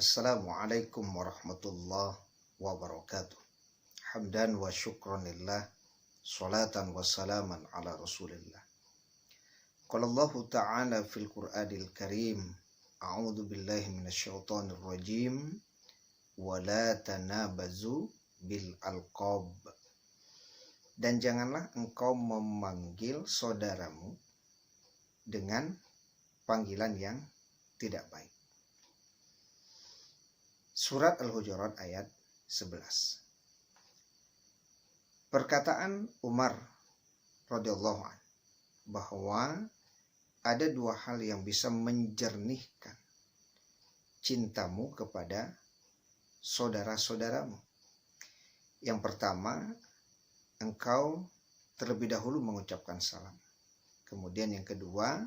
Assalamualaikum warahmatullahi wabarakatuh. Hamdan wa syukran lillah, salatan wa salaman ala rasulillah. Qala Allah ta'ala fil Qur'anil Karim, a'udzu billahi minasyaitonir rajim, wa la tanabazu bil alqab. Dan janganlah engkau memanggil saudaramu dengan panggilan yang tidak baik. Surat Al-Hujurat ayat 11. Perkataan Umar radhiyallahu anhu bahwa ada dua hal yang bisa menjernihkan cintamu kepada saudara-saudaramu. Yang pertama, engkau terlebih dahulu mengucapkan salam. Kemudian yang kedua,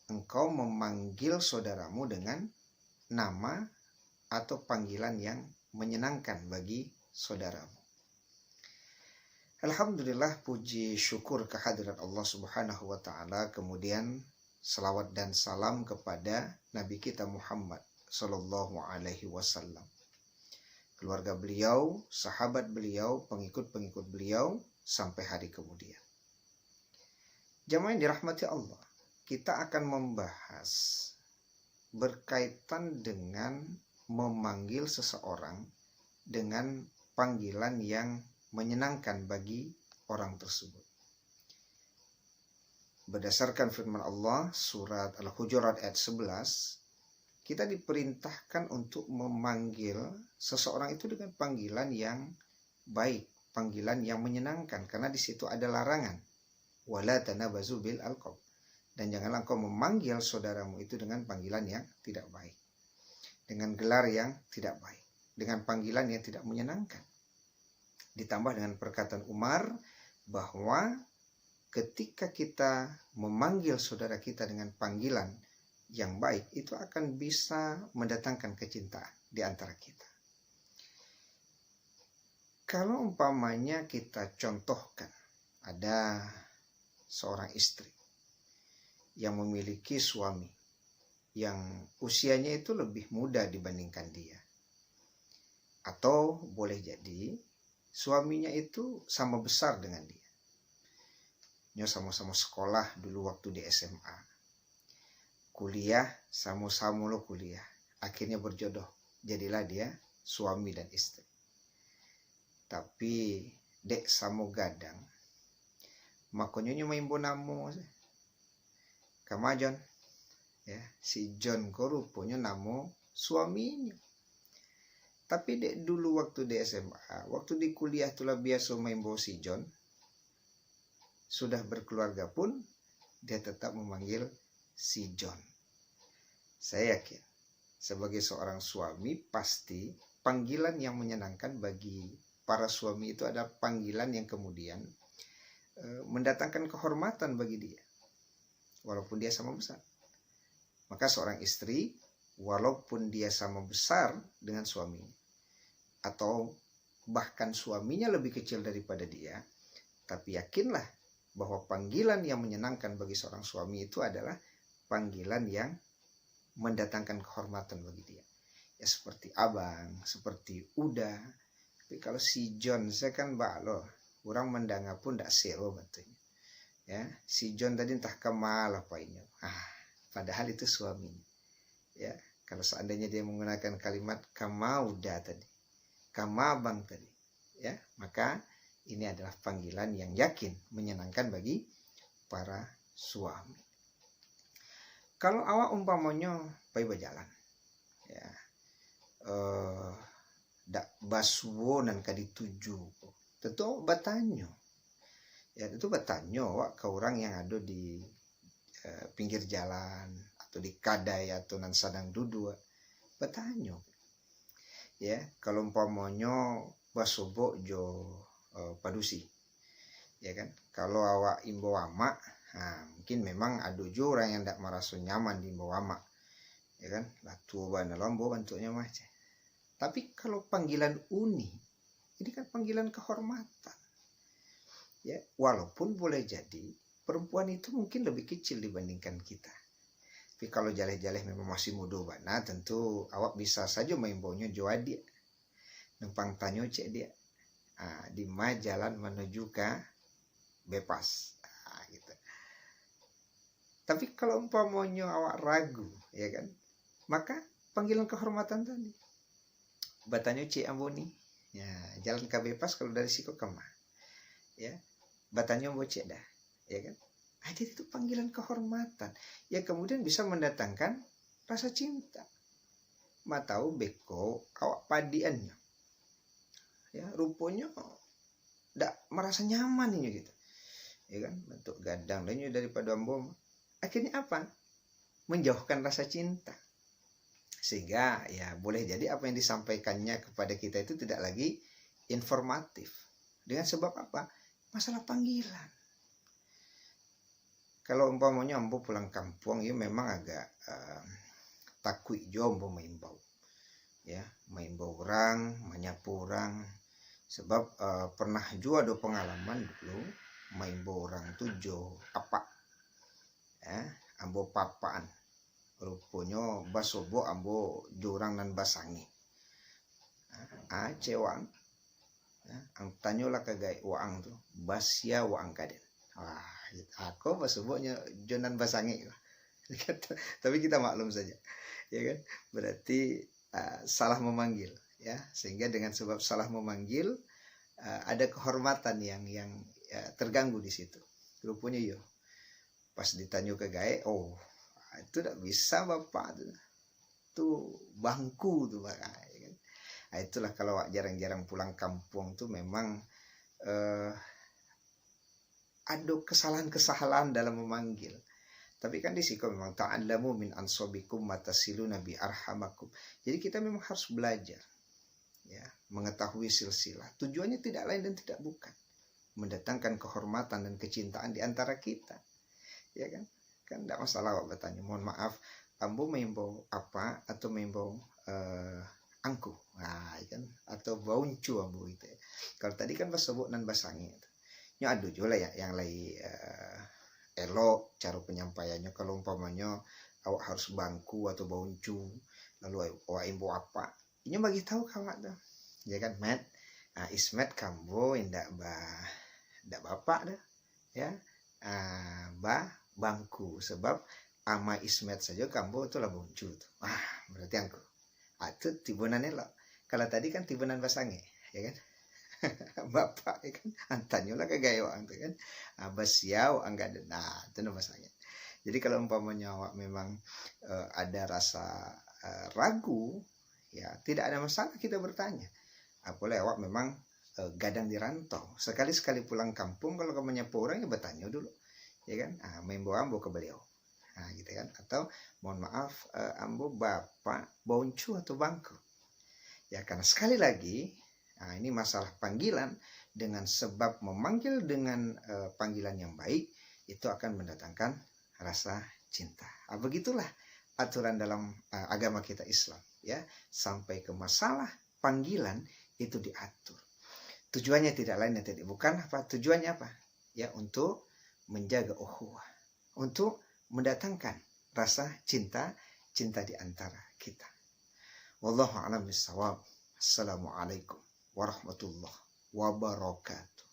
engkau memanggil saudaramu dengan nama atau panggilan yang menyenangkan bagi saudaramu. Alhamdulillah, puji syukur kehadirat Allah Subhanahu wa ta'ala. Kemudian salawat dan salam kepada Nabi kita Muhammad sallallahu alaihi wasallam, keluarga beliau, sahabat beliau, pengikut-pengikut beliau sampai hari kemudian. Jamaah yang dirahmati Allah, kita akan membahas berkaitan dengan memanggil seseorang dengan panggilan yang menyenangkan bagi orang tersebut. Berdasarkan firman Allah surat Al-Hujurat ayat 11, kita diperintahkan untuk memanggil seseorang itu dengan panggilan yang baik, panggilan yang menyenangkan, karena di situ ada larangan. Wala tanabazu bil alqab. Dan janganlah engkau memanggil saudaramu itu dengan panggilan yang tidak baik, dengan gelar yang tidak baik, dengan panggilan yang tidak menyenangkan. Ditambah dengan perkataan Umar bahwa ketika kita memanggil saudara kita dengan panggilan yang baik, itu akan bisa mendatangkan kecintaan di antara kita. Kalau umpamanya kita contohkan, ada seorang istri yang memiliki suami yang usianya itu lebih muda dibandingkan dia. Atau boleh jadi suaminya itu sama besar dengan dia. Dia sama-sama sekolah dulu waktu di SMA. Kuliah, sama-sama lo kuliah. Akhirnya berjodoh. Jadilah dia suami dan istri. Tapi dek samo gadang. Makanya main bonamu. Kamajon. Ya, si John ko rupanya namo suaminya. Tapi dek dulu waktu di SMA, waktu di kuliah tulah biasa main bawa si John. Sudah berkeluarga pun dia tetap memanggil si John. Saya yakin sebagai seorang suami pasti panggilan yang menyenangkan bagi para suami itu adalah panggilan yang kemudian mendatangkan kehormatan bagi dia, walaupun dia sama besar. Maka seorang istri, walaupun dia sama besar dengan suaminya, atau bahkan suaminya lebih kecil daripada dia, tapi yakinlah bahwa panggilan yang menyenangkan bagi seorang suami itu adalah panggilan yang mendatangkan kehormatan bagi dia. Ya seperti abang, seperti uda. Tapi kalau si John, saya kan balo, orang mendanga pun tak sewa betulnya. Ya, si John tadi entah kemal apa ini. Padahal itu suaminya. Ya, kalau seandainya dia menggunakan kalimat kamauda tadi, kamabang tadi, ya, maka ini adalah panggilan yang yakin menyenangkan bagi para suami. Kalau awak umpamanya pai berjalan, ya, dak baswo nan kadi tuju, tentu bertanya, ya itu bertanya awak ke orang yang ada di pinggir jalan atau di kadai atau nan sadang duduk, bertanya. Ya, kalau umpamanya basobo jo padusi, ya kan, kalau awak imbo ama, mungkin memang ada jo orang yang tidak merasa nyaman di imbo ama, ya kan, latu bana lombo bentuknya mah. Tapi kalau panggilan uni, ini kan panggilan kehormatan, ya, walaupun boleh jadi perempuan itu mungkin lebih kecil dibandingkan kita, Tapi kalau jaleh-jaleh memang masih muda bana, tentu awak bisa saja main baunya jua dia. Numpang tanyo cek dia. Di mana jalan menuju ke bebas. Gitu. Tapi kalau umpamanya awak ragu, ya kan, maka panggilan kehormatan tadi. Batanyo cek amboni. Ya, jalan ke bebas kalau dari siko kemah. Ya, batanyo bocek dah. Ya kan? Jadi itu panggilan kehormatan yang kemudian bisa mendatangkan rasa cinta. Matau beko awak padiannya, ya rupanya tidak merasa nyaman ini gitu, ya kan, bentuk gadang dan daripada ambo akhirnya apa, menjauhkan rasa cinta, sehingga ya boleh jadi apa yang disampaikannya kepada kita itu tidak lagi informatif dengan sebab apa, masalah panggilan. Kalau umpamanya ambo pulang kampung ya memang agak takut jombo maimbau. Ya, maimbau orang, menyapu orang. Sebab pernah juga ada pengalaman dulu maimbau orang tuh jo apa? Ya, ambo papaan. Rupanya basobo ambo jurang nan basangi. Cewang. Ya, ang tanyola kagay waang tuh, basya waang kaden. Wah, aku sebutnya jonan basangi, tapi kita maklum saja, ya kan? Berarti salah memanggil, ya, sehingga dengan sebab salah memanggil ada kehormatan yang terganggu di situ. Rupanya yo, pas ditanya ke gae, oh itu tidak bisa bapak tuh bangku tuh pak, ya kan? Itulah kalau jarang-jarang pulang kampung tuh memang ada kesalahan-kesalahan dalam memanggil. Tapi kan di sini memang ta'allamu min ansabikum matasilu nabi arhamakum. Jadi kita memang harus belajar, ya, mengetahui silsilah. Tujuannya tidak lain dan tidak bukan mendatangkan kehormatan dan kecintaan di antara kita, ya kan? Kan tidak masalah bertanya, mohon maaf, ambo maimbau apa atau maimbau angku, kan? Atau bauncu ambo itu. Kalau tadi kan sebut nan basangi. Ya ada juga ya yang lain elok cara penyampaiannya. Kalau umpamanya awak harus bangku atau bauncu, lalu awak imbo apa, ini bagi tahu kawan tuh, ya kan, Matt, ismet kambo indak bapak dah, ya, bangku, sebab ama ismet saja kambo itu lah bauncu tuh. Berarti angku itu tibunan elok. Kalau tadi kan tibunan basange, ya kan. Bapak ya kan, antanyo lah kagaya orang tuh kan, basiau angga dena, itu namanya. Jadi kalau umpamanya awak memang ada rasa ragu, ya tidak ada masalah kita bertanya. Apalagi awak memang gadang di rantau, sekali-sekali pulang kampung kalau kamu nyapa orang ya bertanya dulu, ya kan, membawa ambo ke beliau, gitu kan, atau mohon maaf ambo bapak boncu atau bangku, ya, karena sekali lagi. Ini masalah panggilan, dengan sebab memanggil dengan panggilan yang baik itu akan mendatangkan rasa cinta. Begitulah aturan dalam agama kita Islam, ya, sampai ke masalah panggilan itu diatur. Tujuannya tidak lain dan tidak bukan apa? Tujuannya apa? Ya, untuk menjaga ukhuwah, untuk mendatangkan rasa cinta di antara kita. Wallahu a'lam bishawab. Assalamualaikum warahmatullahi wabarakatuh.